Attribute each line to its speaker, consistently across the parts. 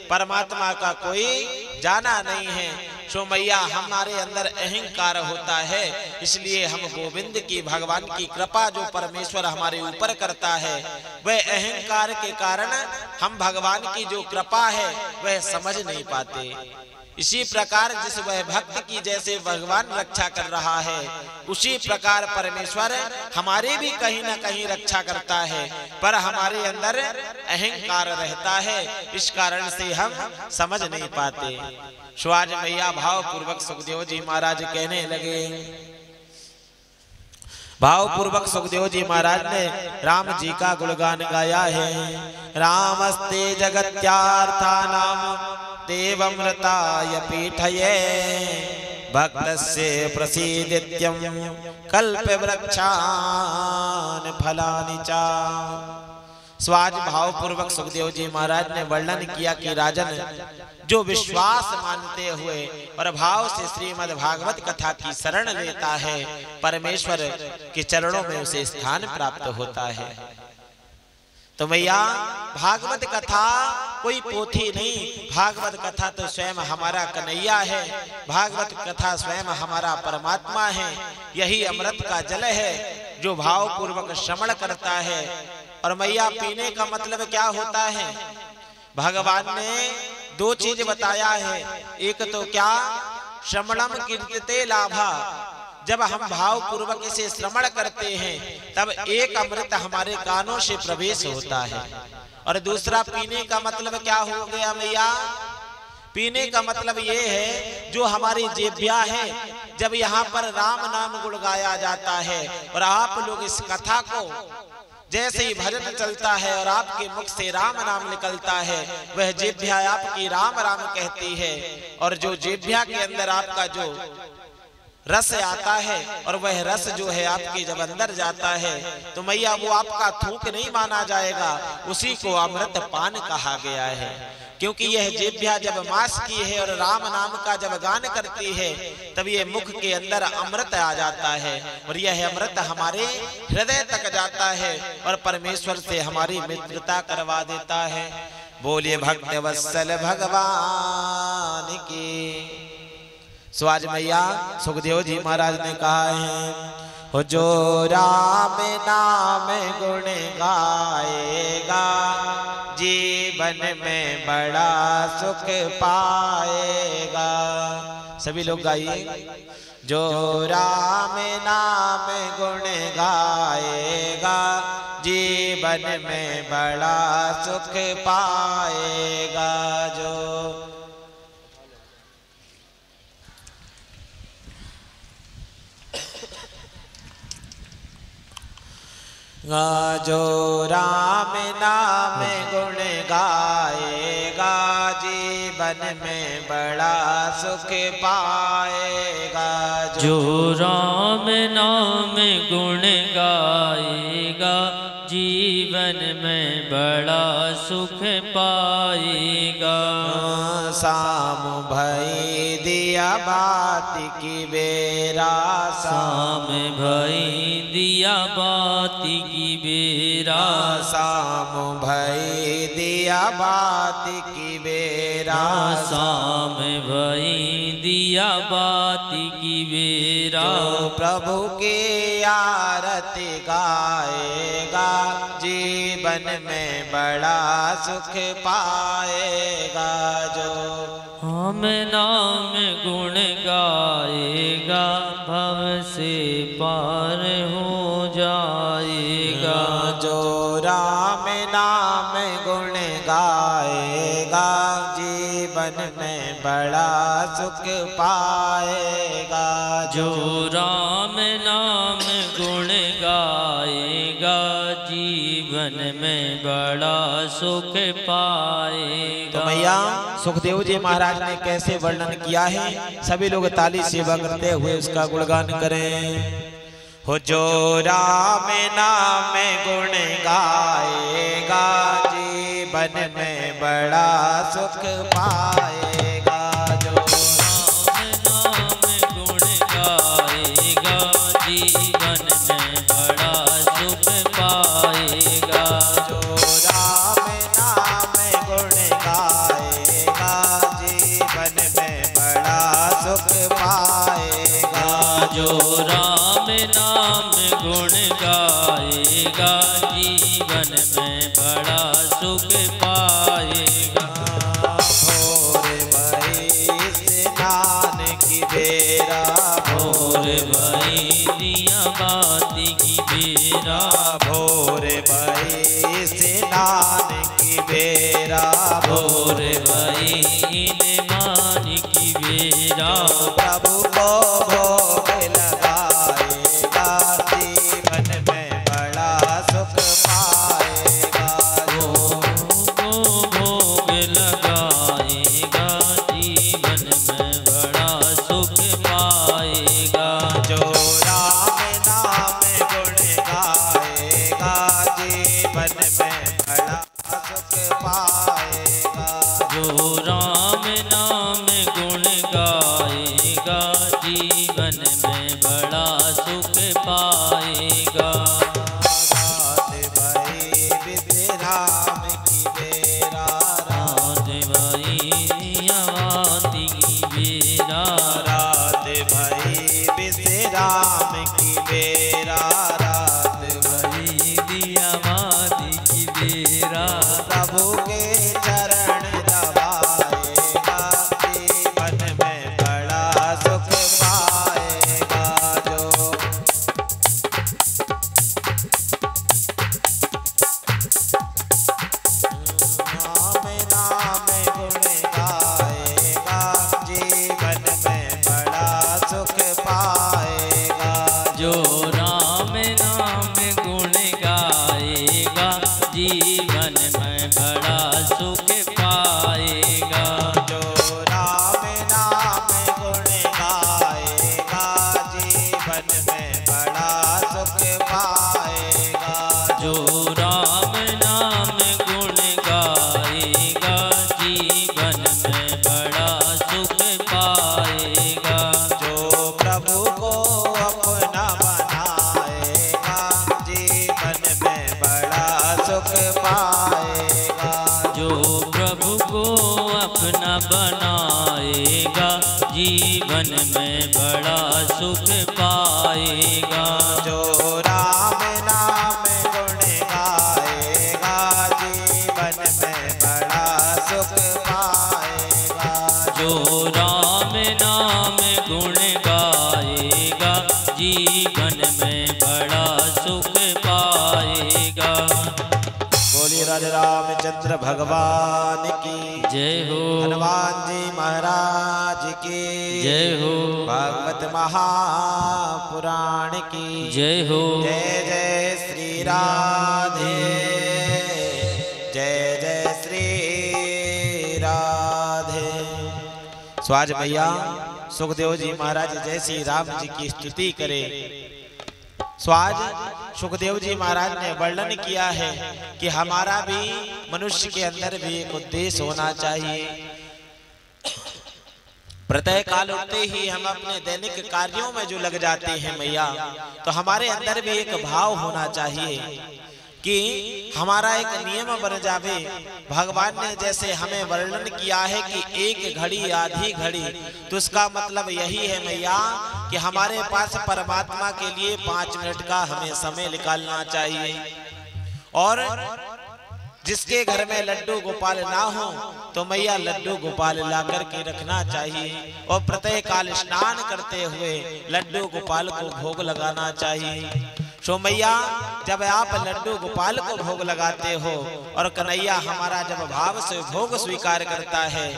Speaker 1: परमात्मा का कोई जाना नहीं है। सो मैया हमारे अंदर अहंकार होता है, इसलिए हम गोविंद की, भगवान की कृपा जो परमेश्वर हमारे ऊपर करता है, वह अहंकार के कारण हम भगवान की जो कृपा है वह समझ नहीं पाते। इसी प्रकार जिस वह भक्त की जैसे भगवान रक्षा कर रहा है, उसी प्रकार परमेश्वर हमारे भी कहीं ना कहीं रक्षा करता है, पर हमारे अंदर अहंकार रहता है, इस कारण से हम समझ नहीं पाते। सो आज मैया भाव पूर्वक सुखदेव जी महाराज कहने लगे, भाव पूर्वक सुखदेव जी महाराज ने राम जी का गुणगान गाया है। रामस्ते जगत्यार्थानां देवमृताय पीठये भक्तस्य प्रसीदित्यं कल्पवृक्षान् फलानि च। स्वाज भाव पूर्वक सुखदेव जी महाराज ने वर्णन किया कि राजन, जो विश्वास मानते हुए और भाव से श्रीमद् भागवत कथा की शरण लेता है, परमेश्वर के चरणों में उसे स्थान प्राप्त होता है। तो मैया भागवत कथा कोई पोथी नहीं, भागवत कथा तो स्वयं हमारा कन्हैया है, भागवत कथा स्वयं हमारा परमात्मा है। यही अमृत का जल है जो भाव पूर्वक श्रवण करता है। और मैया पीने का मतलब क्या होता है? भगवान ने दो चीज बताया है। एक तो क्या, श्रवणम कीर्तते लाभा, जब हम भाव पूर्वक इसे श्रवण करते हैं तब एक अमृत हमारे कानों से प्रवेश होता है। और दूसरा पीने का मतलब क्या हो गया मैया? पीने का मतलब ये है जो हमारी जिह्वा है, जब यहाँ पर राम नाम गुण गाया जाता है और आप लोग इस कथा को जैसे ही भजन चलता है और आपके मुख से राम नाम निकलता है, वह जिह्वा आपकी राम राम कहती है। और जो जिह्वा के अंदर आपका जो रस आता है और वह रस जो है आपके जब अंदर जाता है तो मैया वो आपका थूक नहीं माना जाएगा, उसी को अमृत पान कहा गया है। क्योंकि यह जिह्वा जब मास की है और राम नाम का जब गान करती है तब ये मुख के अंदर अमृत आ जाता है और यह अमृत हमारे हृदय तक जाता है और परमेश्वर से हमारी मित्रता करवा देता है। बोलिए भक्त वत्सल भगवान की। सो आज मैया सुखदेव जी महाराज ने कहा है, हो जो राम नाम गुण गाएगा जीवन में बड़ा सुख पाएगा। सभी लोग गाइए, जो राम नाम गुण गाएगा जीवन में बड़ा सुख पाएगा। जो राम नाम गुण गाएगा जीवन में बड़ा सुख पाएगा।
Speaker 2: जो राम नाम गुण गाएगा जीवन में बड़ा सुख पाएगा।
Speaker 1: साम भई दिया बाती की बेरा,
Speaker 2: साम भई दिया बाती की बेरा,
Speaker 1: साम भई दिया बाती की बेरा,
Speaker 2: साम भई दिया बाती की बेरा।
Speaker 1: जो प्रभु की आरती गाएगा जीवन में बड़ा सुख पाएगा। जो
Speaker 2: हम नाम गुण गाएगा भव से पार हो जाएगा।
Speaker 1: जो राम नाम गुण गाएगा जीवन में बड़ा सुख पाएगा।
Speaker 2: जो राम नाम गुण गाएगा जीवन में बड़ा सुख पाएगा।
Speaker 1: तो मैया सुखदेव जी महाराज ने कैसे वर्णन किया है, सभी लोग ताली सेवा करते हुए उसका गुणगान करें। हो जो राम नाम गुण गाएगा जीवन में बड़ा सुख पाएगा। जो
Speaker 2: राम नाम गुण गाएगा जीवन में बड़ा सुख पाएगा।
Speaker 1: जो राम नाम गुण गाएगा
Speaker 2: जीवन में बड़ा सुख पाएगा।
Speaker 1: भोर भई स्नान की बेरा,
Speaker 2: भोर भई दिया बाती की बेरा,
Speaker 1: भोर भई स्नान की बेरा,
Speaker 2: भोर भई मान की बेरा।
Speaker 1: प्रभु को भोग लगाएगा, जीवन में बड़ा सुख पाएगा।
Speaker 2: को भोग लगाएगा, जीवन में बड़ा सुख पाएगा।
Speaker 1: जो राम नाम गुण गाएगा, जीवन में बड़ा सुख पाएगा।
Speaker 2: जो राम नाम गुण गाएगा, जीवन में बड़ा सुख पाएगा।
Speaker 1: रात भई विश्राम की बेरा,
Speaker 2: रात भई आवाती की बेरा,
Speaker 1: रात भई विश्राम की बेरा, रात
Speaker 2: भई दिया बाती की बेरा।
Speaker 1: प्रभु के चरण दबाएगा, जीवन में बड़ा सुख पाएगा। जो नाम नाम गुण गाएगा, जीवन में बड़ा सुख पाएगा।
Speaker 2: जो राम नाम गुण गाएगा, जीवन में बड़ा सुख पाएगा।
Speaker 1: जो राम नाम गुण गाएगा, जीवन में बड़ा सुख पाएगा।
Speaker 2: जो राम नाम गुण गाएगा, जीवन में बड़ा सुख पाएगा।
Speaker 1: जो प्रभु को अपना बनाएगा, जीवन में बड़ा सुख पाएगा।
Speaker 2: जो प्रभु को अपना बनाएगा, जीवन में बड़ा सुख पाएगा।
Speaker 1: जो राम नाम गुण गाएगा, जीवन में बड़ा सुख पाएगा।
Speaker 2: जो राम नाम गुण गाएगा, जीवन में बड़ा सुख पाएगा।
Speaker 1: बोलिए राजा रामचंद्र भगवान की
Speaker 2: जय हो,
Speaker 1: हनुमान जी महाराज की
Speaker 2: जय हो,
Speaker 1: भागवत महापुराण की
Speaker 2: जय हो।
Speaker 1: जय जय श्री राधे, जय जय श्री राधे। स्वाज भैया सुखदेव जी महाराज जय श्री राम जी की स्तुति करे। स्वाज सुखदेव जी महाराज ने वर्णन किया है कि हमारा भी मनुष्य के अंदर भी एक उद्देश्य होना चाहिए। प्रत्येक काल उठते ही हम अपने दैनिक कार्यों में जो लग जाते हैं मैया, तो हमारे अंदर भी एक भाव होना चाहिए कि हमारा एक नियम बन जावे। भगवान ने जैसे हमें वर्णन किया है कि एक घड़ी आधी घड़ी, तो उसका मतलब यही है मैया कि हमारे पास परमात्मा के लिए 5 मिनट का हमें समय निकालना चाहिए। और जिसके घर में लड्डू गोपाल ना हो तो मैया लड्डू गोपाल ला करके रखना चाहिए। और प्रत्येक काल स्नान करते हुए लड्डू गोपाल को भोग लगाना चाहिए। सो मैया जब आप लड्डू गोपाल को भोग लगाते हो और कन्हैया हमारा जब भाव से भोग स्वीकार करता है,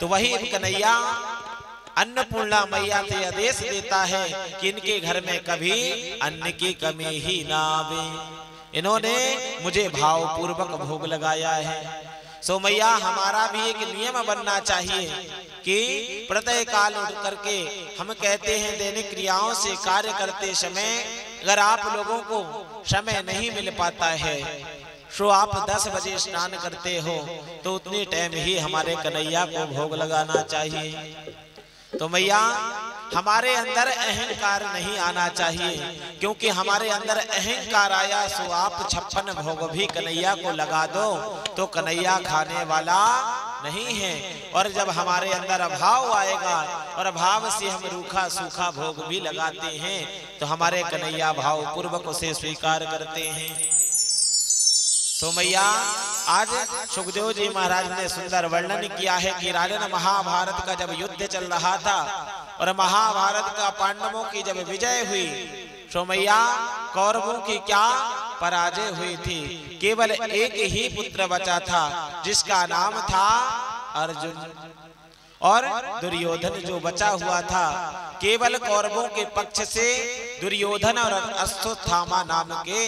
Speaker 1: तो वही कन्हैया अन्नपूर्णा मैया से आदेश देता है कि इनके घर में कभी अन्न की कमी ही ना आवे। इन्होंने मुझे भाव पूर्वक भोग लगाया है। सो मैया हमारा भी एक नियम बनना चाहिए कि प्रत्येक काल उठ करके हम कहते हैं दैनिक क्रियाओं से कार्य करते समय अगर आप लोगों को समय नहीं मिल पाता है, तो आप 10 बजे स्नान करते हो तो उतनी टाइम ही हमारे कन्हैया को भोग लगाना चाहिए। तो मैया हमारे अंदर अहंकार नहीं आना चाहिए, क्योंकि हमारे अंदर अहंकार आया सो आप 56 भोग भी कन्हैया को लगा दो तो कन्हैया खाने वाला नहीं है। और जब हमारे अंदर अभाव आएगा और अभाव से हम रूखा सूखा भोग भी लगाते हैं तो हमारे कन्हैया भाव पूर्वक उसे स्वीकार करते हैं। सो मैया आज सुखदेव जी महाराज ने सुंदर वर्णन किया है कि राजन महाभारत का जब युद्ध चल रहा था और महाभारत का पांडवों की जब विजय हुई, सो मैया कौरवों की क्या पराजय हुई थी। केवल एक ही पुत्र बचा था जिसका नाम था अर्जुन, और दुर्योधन जो बचा हुआ था, केवल कौरवों के पक्ष से दुर्योधन और अश्वत्थामा नाम के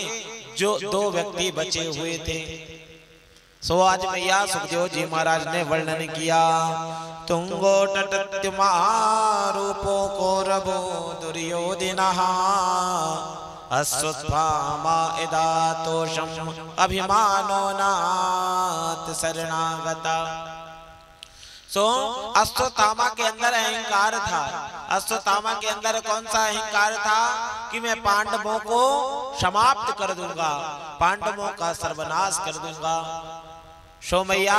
Speaker 1: जो दो व्यक्ति बचे हुए थे। सो आज मैया सुखदेव जी महाराज ने वर्णन किया, तुंगो टटत्यमारूपो कौरवो दुर्योधनः अश्वत्थामा इदातोषम अभिमानो नाथ शरणागता। सो अश्वत्थामा के अंदर अहंकार था। अश्वत्थामा के अंदर कौन सा अहंकार था कि मैं पांडवों को समाप्त कर दूंगा, पांडवों का सर्वनाश कर दूंगा। सो मैया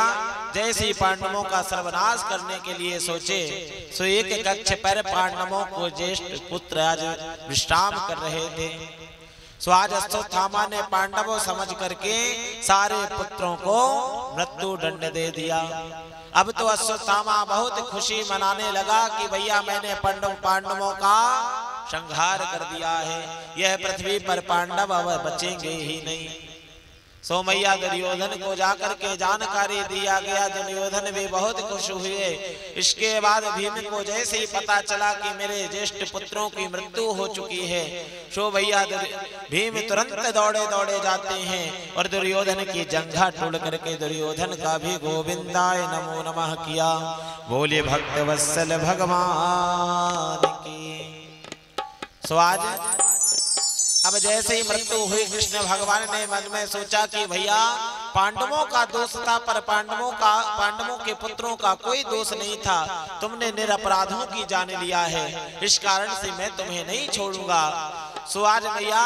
Speaker 1: जैसे पांडवों का सर्वनाश करने के लिए सोचे, सो एक कक्ष पर पांडवों को ज्येष्ठ पुत्र आज विश्राम कर रहे थे। सो आज अश्वत्थामा ने पांडवों समझ करके सारे पुत्रों को मृत्यु दंड दे दिया। अब तो अश्वत्थामा बहुत खुशी मनाने लगा कि भैया मैंने पांडवों का संहार कर दिया है, यह पृथ्वी पर पांडव अब बचेंगे ही नहीं। सो मैया दुर्योधन को जाकर के जानकारी दिया गया, दुर्योधन भी बहुत खुश हुए। इसके बाद भीम को जैसे ही पता चला कि मेरे ज्येष्ठ पुत्रों की मृत्यु हो चुकी है, सो भैया भीम तुरंत दौड़े दौड़े जाते हैं और दुर्योधन की जंघा तोड़ करके दुर्योधन का भी गोविंदाय नमो नमः किया। बोले भक्त वत्सल भगवान की। सो आज अब जैसे ही मृत्यु हुई, कृष्ण भगवान ने मन में सोचा कि भैया पांडवों का दोष था, पर पांडवों के पुत्रों का कोई दोष नहीं था, तुमने निरपराधों की जान लिया है, इस कारण से मैं तुम्हें नहीं छोड़ूंगा। सो आज भैया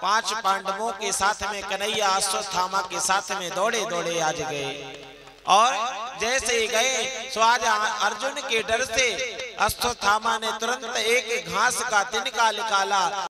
Speaker 1: 5 पांडवों के साथ में कन्हैया अश्वत्थामा के साथ में दौड़े दौड़े आज गए, और जैसे ही गए सो आज अर्जुन के डर से अश्वत्थामा ने तुरंत एक घास का तिनका निकाला